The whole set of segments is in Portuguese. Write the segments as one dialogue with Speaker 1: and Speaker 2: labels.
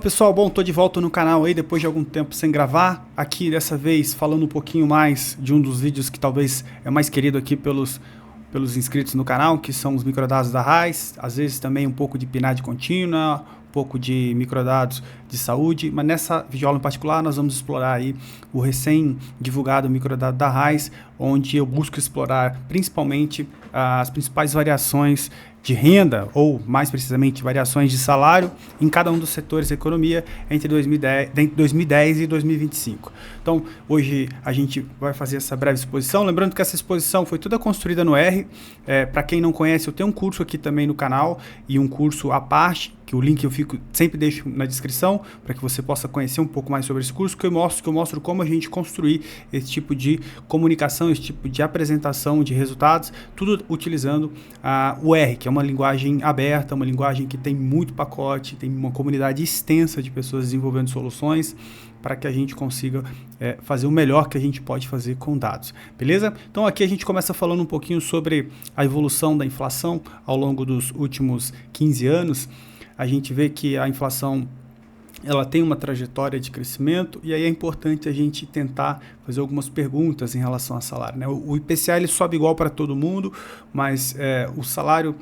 Speaker 1: Pessoal, bom, tô de volta no canal aí depois de algum tempo sem gravar. Aqui dessa vez falando um pouquinho mais de um dos vídeos que talvez é mais querido aqui pelos inscritos no canal, que são os microdados da Raiz, às vezes também um pouco de PNAD contínua, um pouco de microdados de saúde, mas nessa videoaula em particular nós vamos explorar aí o recém-divulgado microdado da Raiz, onde eu busco explorar principalmente as principais variações de renda, ou mais precisamente variações de salário em cada um dos setores da economia entre 2010 e 2025. Então, hoje a gente vai fazer essa breve exposição, lembrando que essa exposição foi toda construída no R. Para quem não conhece, eu tenho um curso aqui também no canal e um curso à parte, que o link eu sempre deixo na descrição, para que você possa conhecer um pouco mais sobre esse curso, que eu mostro como a gente construir esse tipo de comunicação, esse tipo de apresentação de resultados, tudo utilizando o R, que é uma linguagem aberta, uma linguagem que tem muito pacote, tem uma comunidade extensa de pessoas desenvolvendo soluções para que a gente consiga fazer o melhor que a gente pode fazer com dados, beleza? Então aqui a gente começa falando um pouquinho sobre a evolução da inflação ao longo dos últimos 15 anos. A gente vê que a inflação ela tem uma trajetória de crescimento e aí é importante a gente tentar fazer algumas perguntas em relação ao salário, né? O IPCA ele sobe igual para todo mundo, mas o salário,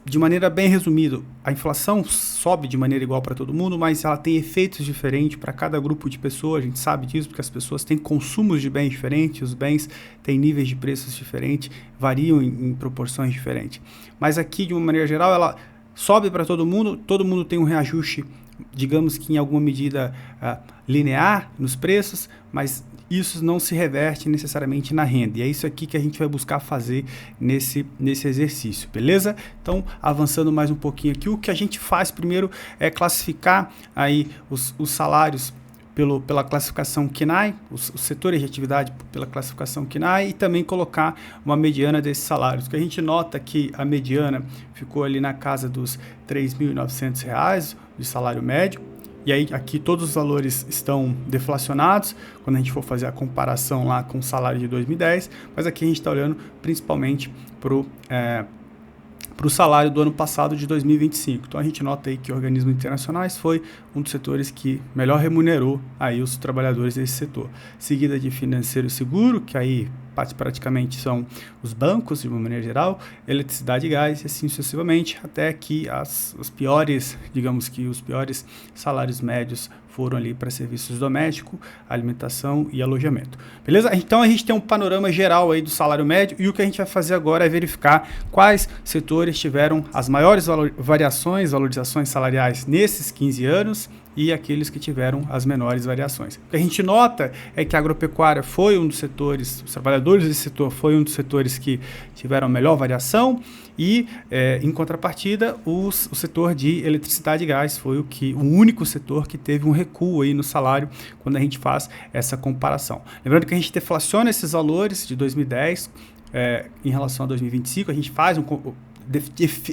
Speaker 1: de maneira bem resumida, a inflação sobe de maneira igual para todo mundo, mas ela tem efeitos diferentes para cada grupo de pessoas. A gente sabe disso porque as pessoas têm consumos de bens diferentes, os bens têm níveis de preços diferentes, variam em proporções diferentes. Mas aqui, de uma maneira geral, ela sobe para todo mundo tem um reajuste, digamos que em alguma medida linear nos preços, mas isso não se reverte necessariamente na renda. E é isso aqui que a gente vai buscar fazer nesse exercício, beleza? Então, avançando mais um pouquinho aqui, o que a gente faz primeiro é classificar aí os salários pela classificação KNAI, os setores de atividade pela classificação KNAI, e também colocar uma mediana desses salários, que a gente nota que a mediana ficou ali na casa dos R$ 3.900 de salário médio, e aí aqui todos os valores estão deflacionados, quando a gente for fazer a comparação lá com o salário de 2010, mas aqui a gente está olhando principalmente para o salário do ano passado de 2025. Então a gente nota aí que organismos internacionais foi um dos setores que melhor remunerou aí os trabalhadores desse setor. Seguida de financeiro e seguro, que aí praticamente são os bancos de uma maneira geral, eletricidade e gás e assim sucessivamente, até que os piores salários médios foram ali para serviços domésticos, alimentação e alojamento. Beleza? Então a gente tem um panorama geral aí do salário médio e o que a gente vai fazer agora é verificar quais setores tiveram as maiores valorizações salariais nesses 15 anos e aqueles que tiveram as menores variações. O que a gente nota é que a agropecuária foi um dos setores, os trabalhadores desse setor foi um dos setores que tiveram melhor variação e, em contrapartida, o setor de eletricidade e gás foi o único setor que teve um recuo aí no salário quando a gente faz essa comparação. Lembrando que a gente deflaciona esses valores de 2010 em relação a 2025, a gente faz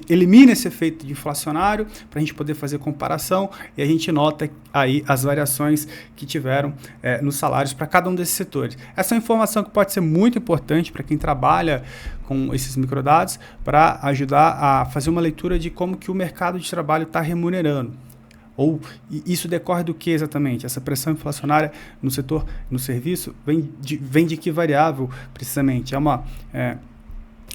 Speaker 1: elimina esse efeito de inflacionário para a gente poder fazer comparação e a gente nota aí as variações que tiveram nos salários para cada um desses setores. Essa é uma informação que pode ser muito importante para quem trabalha com esses microdados para ajudar a fazer uma leitura de como que o mercado de trabalho está remunerando. Ou isso decorre do que exatamente? Essa pressão inflacionária no setor, no serviço, vem de que variável precisamente?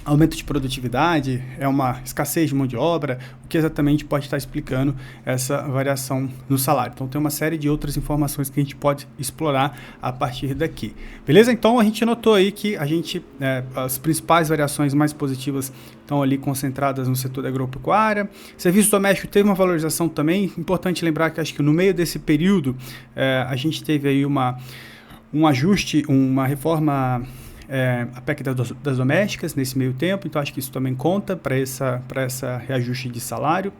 Speaker 1: Aumento de produtividade, é uma escassez de mão de obra, o que exatamente pode estar explicando essa variação no salário. Então tem uma série de outras informações que a gente pode explorar a partir daqui. Beleza? Então a gente notou aí que as principais variações mais positivas estão ali concentradas no setor da agropecuária. Serviço doméstico teve uma valorização também. Importante lembrar que acho que no meio desse período a gente teve aí um ajuste, uma reforma a PEC das domésticas nesse meio tempo, então acho que isso também conta para essa reajuste de salário.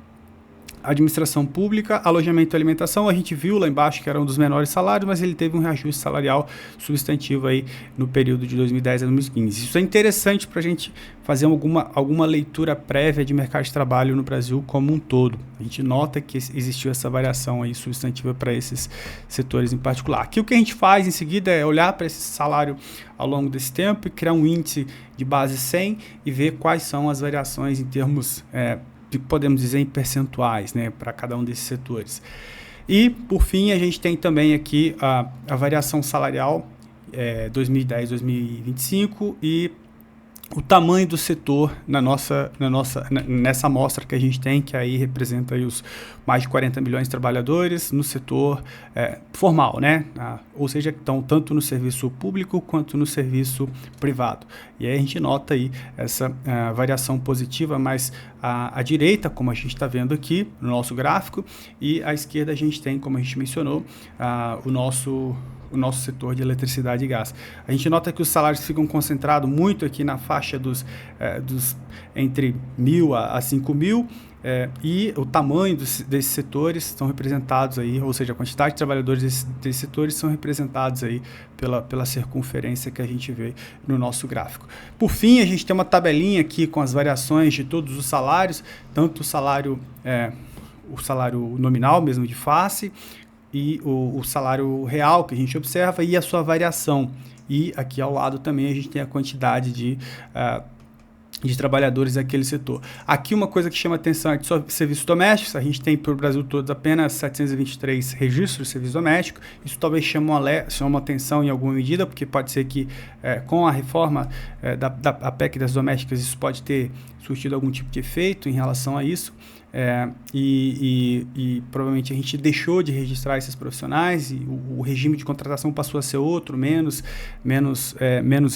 Speaker 1: Administração pública, alojamento e alimentação, a gente viu lá embaixo que era um dos menores salários, mas ele teve um reajuste salarial substantivo aí no período de 2010 a 2015. Isso é interessante para a gente fazer alguma leitura prévia de mercado de trabalho no Brasil como um todo. A gente nota que existiu essa variação aí substantiva para esses setores em particular. Aqui o que a gente faz em seguida é olhar para esse salário ao longo desse tempo e criar um índice de base 100 e ver quais são as variações em termos podemos dizer em percentuais, né, para cada um desses setores. E, por fim, a gente tem também aqui a variação salarial 2010-2025 e o tamanho do setor nessa amostra que a gente tem, que aí representa aí os mais de 40 milhões de trabalhadores no setor formal, né? Ou seja, estão tanto no serviço público quanto no serviço privado. E aí a gente nota aí essa variação positiva, mas à direita, como a gente está vendo aqui no nosso gráfico, e à esquerda a gente tem, como a gente mencionou, o nosso setor de eletricidade e gás. A gente nota que os salários ficam concentrados muito aqui na faixa dos entre 1.000 a 5.000, e o tamanho desses setores estão representados aí, ou seja, a quantidade de trabalhadores desses setores são representados aí pela circunferência que a gente vê no nosso gráfico. Por fim, a gente tem uma tabelinha aqui com as variações de todos os salários, tanto o salário nominal mesmo de face, e o salário real que a gente observa e a sua variação. E aqui ao lado também a gente tem a quantidade de trabalhadores daquele setor. Aqui uma coisa que chama atenção é de serviços domésticos. A gente tem para o Brasil todo apenas 723 registros de serviço doméstico. Isso talvez chame atenção em alguma medida, porque pode ser que com a reforma da PEC das domésticas isso pode ter surtido algum tipo de efeito em relação a isso. E provavelmente a gente deixou de registrar esses profissionais e o regime de contratação passou a ser outro, menos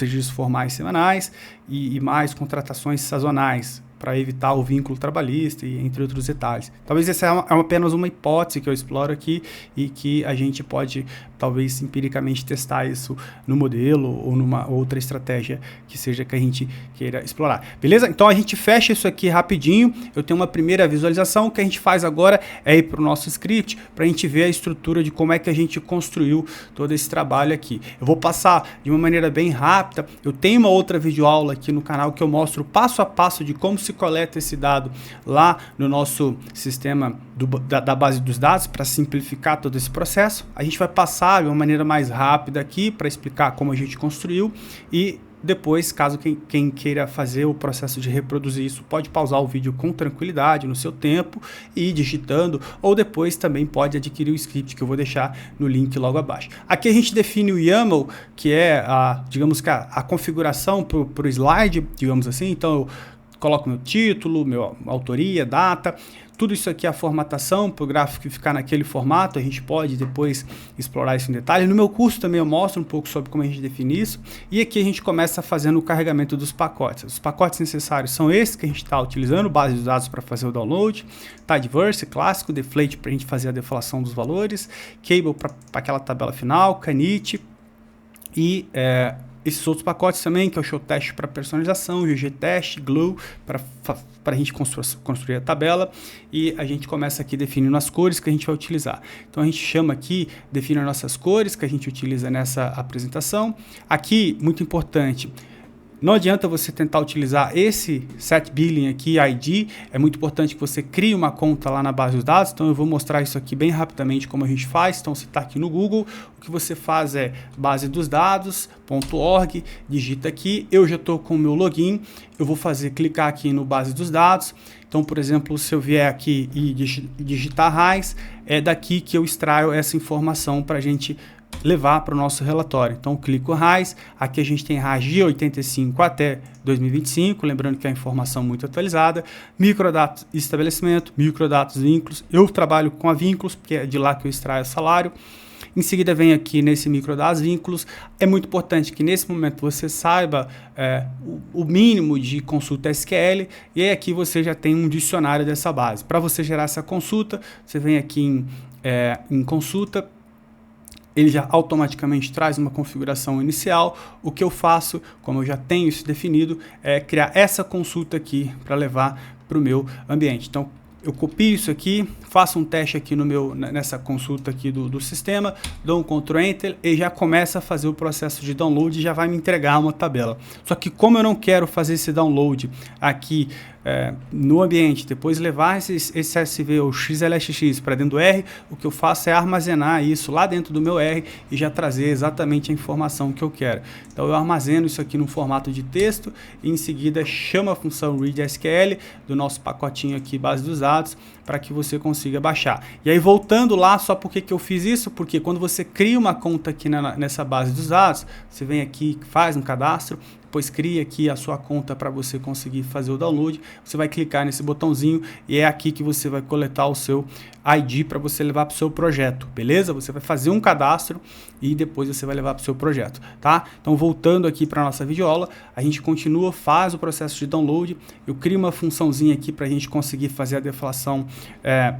Speaker 1: registros formais semanais e mais contratações sazonais para evitar o vínculo trabalhista e entre outros detalhes. Talvez essa é apenas uma hipótese que eu exploro aqui e que a gente pode talvez empiricamente testar isso no modelo ou numa outra estratégia que seja que a gente queira explorar. Beleza? Então a gente fecha isso aqui rapidinho. Eu tenho uma primeira visualização. O que a gente faz agora é ir para o nosso script para a gente ver a estrutura de como é que a gente construiu todo esse trabalho aqui. Eu vou passar de uma maneira bem rápida. Eu tenho uma outra videoaula aqui no canal que eu mostro passo a passo de como se coleta esse dado lá no nosso sistema da base dos dados para simplificar todo esse processo. A gente vai passar de uma maneira mais rápida aqui para explicar como a gente construiu e depois, caso quem queira fazer o processo de reproduzir isso, pode pausar o vídeo com tranquilidade no seu tempo e ir digitando, ou depois também pode adquirir o script que eu vou deixar no link logo abaixo. Aqui a gente define o YAML, que é digamos que a configuração para o slide, digamos assim. Então eu coloco meu título, minha autoria, data. Tudo isso aqui é a formatação para o gráfico ficar naquele formato. A gente pode depois explorar isso em detalhe. No meu curso também eu mostro um pouco sobre como a gente define isso. E aqui a gente começa fazendo o carregamento dos pacotes. Os pacotes necessários são esses que a gente está utilizando, base de dados para fazer o download, Tidyverse, clássico, Deflate para a gente fazer a deflação dos valores, Cable para aquela tabela final, Canit e esses outros pacotes também, que é o Showtest para personalização, o GGTest, Glue para a gente construir a tabela, e a gente começa aqui definindo as cores que a gente vai utilizar. Então a gente chama aqui, define as nossas cores que a gente utiliza nessa apresentação. Aqui, muito importante, não adianta você tentar utilizar esse setBilling aqui, ID, é muito importante que você crie uma conta lá na base dos dados. Então eu vou mostrar isso aqui bem rapidamente como a gente faz. Então você está aqui no Google, o que você faz é basedosdados.org, digita aqui, eu já estou com o meu login, eu vou clicar aqui no base dos dados. Então, por exemplo, se eu vier aqui e digitar RAIS, é daqui que eu extraio essa informação para a gente levar para o nosso relatório. Então, clico RAIS, aqui a gente tem RAIS de 85 até 2025, lembrando que é a informação muito atualizada, microdados estabelecimento, microdados vínculos, eu trabalho com a vínculos, porque é de lá que eu extraio o salário. Em seguida vem aqui nesse microdados vínculos. É muito importante que nesse momento você saiba o mínimo de consulta SQL, e aí aqui você já tem um dicionário dessa base. Para você gerar essa consulta, você vem aqui em consulta, ele já automaticamente traz uma configuração inicial. O que eu faço, como eu já tenho isso definido, é criar essa consulta aqui para levar para o meu ambiente. Então, eu copio isso aqui, faço um teste aqui nessa consulta aqui do sistema, dou um Ctrl Enter e já começa a fazer o processo de download e já vai me entregar uma tabela. Só que como eu não quero fazer esse download aqui no ambiente, depois levar esse CSV ou XLSX para dentro do R, o que eu faço é armazenar isso lá dentro do meu R e já trazer exatamente a informação que eu quero. Então eu armazeno isso aqui no formato de texto e em seguida chamo a função readSQL do nosso pacotinho aqui, base dos dados, para que você consiga baixar. E aí voltando lá, só por que eu fiz isso? Porque quando você cria uma conta aqui nessa base dos dados, você vem aqui, faz um cadastro, depois cria aqui a sua conta para você conseguir fazer o download, você vai clicar nesse botãozinho e é aqui que você vai coletar o seu ID para você levar para o seu projeto, beleza? Você vai fazer um cadastro e depois você vai levar para o seu projeto, tá? Então voltando aqui para a nossa videoaula, a gente continua, faz o processo de download, eu crio uma funçãozinha aqui para a gente conseguir fazer a deflação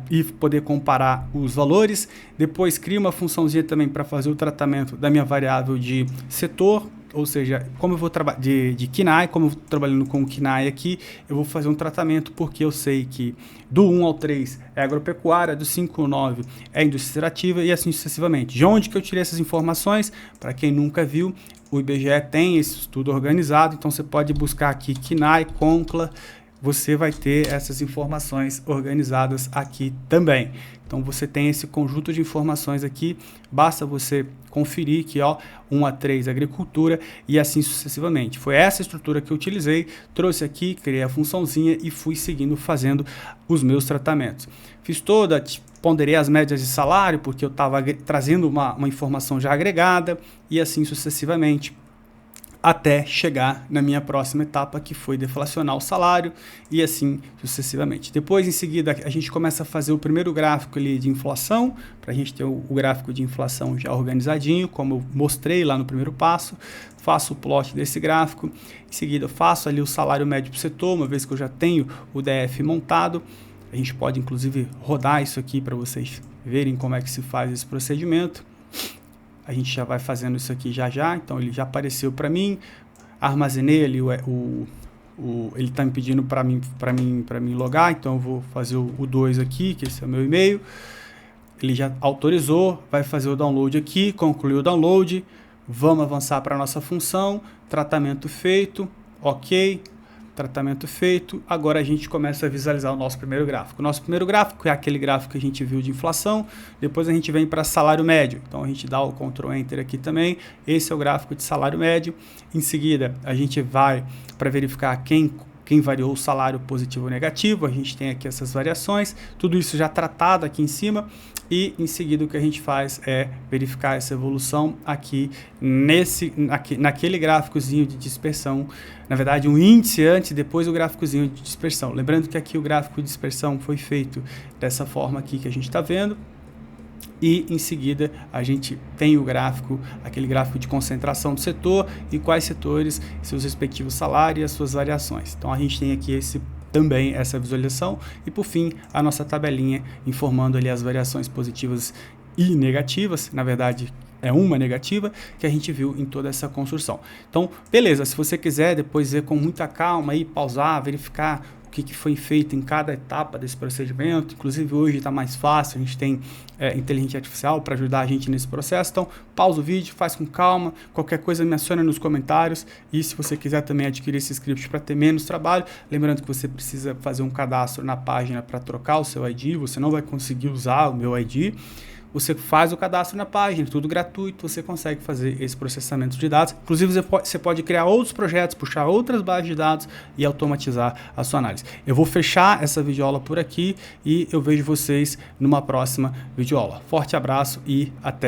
Speaker 1: e poder comparar os valores, depois crio uma funçãozinha também para fazer o tratamento da minha variável de setor, ou seja, como eu vou trabalhar de KNAI, como eu estou trabalhando com o KNAI aqui, eu vou fazer um tratamento porque eu sei que do 1 ao 3 é agropecuária, do 5 ao 9 é indústria extrativa e assim sucessivamente. De onde que eu tirei essas informações? Para quem nunca viu, o IBGE tem esse estudo organizado, então você pode buscar aqui KNAI, CONCLA, você vai ter essas informações organizadas aqui também. Então você tem esse conjunto de informações aqui, basta você conferir que 1 a 3 agricultura e assim sucessivamente. Foi essa estrutura que eu utilizei, trouxe aqui, criei a funçãozinha e fui seguindo fazendo os meus tratamentos. Fiz ponderei as médias de salário porque eu estava trazendo uma informação já agregada e assim sucessivamente, até chegar na minha próxima etapa, que foi deflacionar o salário e assim sucessivamente. Depois, em seguida, a gente começa a fazer o primeiro gráfico ali de inflação, para a gente ter o gráfico de inflação já organizadinho, como eu mostrei lá no primeiro passo. Faço o plot desse gráfico, em seguida faço ali o salário médio para o setor, uma vez que eu já tenho o DF montado. A gente pode, inclusive, rodar isso aqui para vocês verem como é que se faz esse procedimento. A gente já vai fazendo isso aqui já, então ele já apareceu para mim, armazenei ali ele está me pedindo para mim logar, então eu vou fazer o 2 aqui, que esse é o meu e-mail, ele já autorizou, vai fazer o download aqui, concluiu o download, vamos avançar para a nossa função, tratamento feito, ok, tratamento feito, agora a gente começa a visualizar o nosso primeiro gráfico. O nosso primeiro gráfico é aquele gráfico que a gente viu de inflação, depois a gente vem para salário médio, então a gente dá o Ctrl Enter aqui também, esse é o gráfico de salário médio, em seguida a gente vai para verificar quem variou o salário positivo ou negativo, a gente tem aqui essas variações, tudo isso já tratado aqui em cima, e em seguida o que a gente faz é verificar essa evolução aqui naquele gráficozinho de dispersão, na verdade um índice antes e depois o gráficozinho de dispersão. Lembrando que aqui o gráfico de dispersão foi feito dessa forma aqui que a gente está vendo, e em seguida a gente tem o gráfico, aquele gráfico de concentração do setor e quais setores, seus respectivos salários e as suas variações. Então a gente tem aqui também essa visualização e por fim a nossa tabelinha informando ali as variações positivas e negativas, na verdade é uma negativa que a gente viu em toda essa construção. Então beleza, se você quiser depois ver com muita calma aí, pausar, verificar o que foi feito em cada etapa desse procedimento, inclusive hoje está mais fácil, a gente tem inteligência artificial para ajudar a gente nesse processo, então pausa o vídeo, faz com calma, qualquer coisa me aciona nos comentários e se você quiser também adquirir esse script para ter menos trabalho, lembrando que você precisa fazer um cadastro na página para trocar o seu ID, você não vai conseguir usar o meu ID, você faz o cadastro na página, tudo gratuito, você consegue fazer esse processamento de dados. Inclusive, você pode criar outros projetos, puxar outras bases de dados e automatizar a sua análise. Eu vou fechar essa videoaula por aqui e eu vejo vocês numa próxima videoaula. Forte abraço e até!